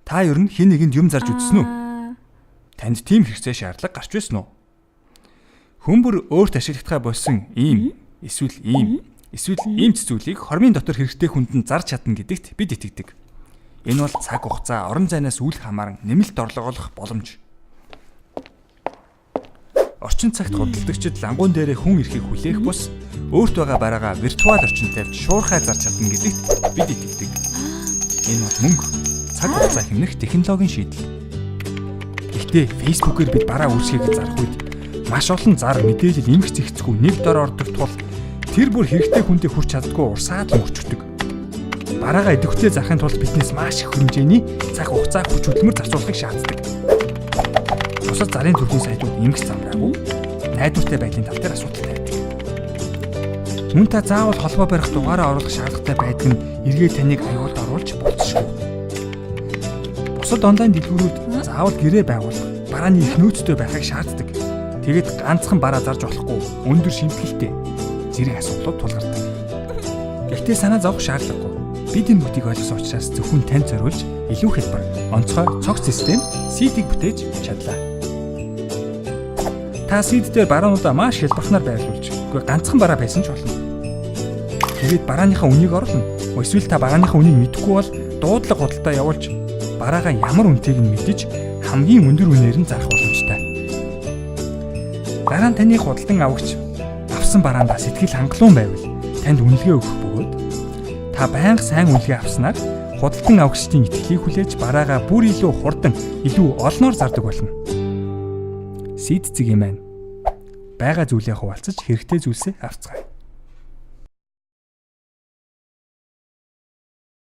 Та ер нь хэн нэгэнд юм зарж үзсэн үү? Танд тийм хэрэгцээ шаардлага гарч байсан уу? Хүмүүр өөрт ашиглахтаа болсон ийм эсвэл ийм зүйлийг хормын дотор хэрэгтэй хүнд нь зарж чадна гэдэгт бид итгэдэг. Энэ бол цаг хугацаа, орон зайнаас үл хамааран нэмэлт орлого олох боломж. Орчин цагт худалдагчид лангуун дээрээ хүн ирэхийг хүлээх бус өөрт байгаа бараагаа виртуал орчинд тавьж шуурхай зарж чадна гэдэгт бид итгэдэг. Энэ бол мөнгө, цаг хугацаа хэмнэх технологийн шийдэл. Гэхдээ Facebook-ээр бид бараа үүсгэхэд зарах үед маш олон зар мэдээлэл эмх зэгцгүй нэг дор ордог тул тэр бүр хэрэгтэй хүндээ хүрч чаддгүй урсаад мөрчдөг. Бараагаа идэвхтэй зарахын тулд биднээс маш их хэмжээний цаг хугацаа хүч хөдөлмөр зарцуулахыг шаарддаг. Бусад зарын төрлийн сайтууд эмх замраагүй найдвартай байдлын тал дээр асуудал тавьдаг. Мөн та заавал холбоо барих дугаараа оруулах шаардлагатай байдаг нь эргээд таныг аюулд оруулж болцсохгүй. Бусад онлайн дэлгүүрүүд заавал гэрээ байгуулах, барааны их нөөцтэй байхыг шаарддаг. Тэгээд ганцхан бараа зарж болохгүй өндөр шимтгэлтэй зэрэг асуудлууд тулгардаг. Гэхдээ санаа зовох шаардлагагүй. Бид энэ бүхийг ойлгосон учраас зөвхөн танд зориулж илүү хэлбэр, онцгой цогц систем seed-ийг бүтээж чадлаа. Та seed дээр бараануудаа маш хэлбэрхнаар байрлуулж, үгүй ганцхан бараа байсан ч болно. Тэгээд барааныхаа үнийг оруулна. Эсвэл та барааныхаа үнийг мэдэхгүй бол дуудлага худалдаа явуулж, бараагаа ямар үнэтэйг нь мэдэж хамгийн өндөр үнээр нь зарах боломжтой. Дараа нь таны худалдан авагч авсан бараандаа сэтгэл хангалуун байвал танд үнэлгээ өгөх бөгөөд та байнга сайн үнэлгээ авснаар худалдан авагчдын итгэлийг хүлээж бараагаа бүр илүү хурдан, илүү олноор зардаг болно. Seed зэгийн маань байгаа зүйлээ хуваалцаж хэрэгтэй зүйлсээ авцгаая.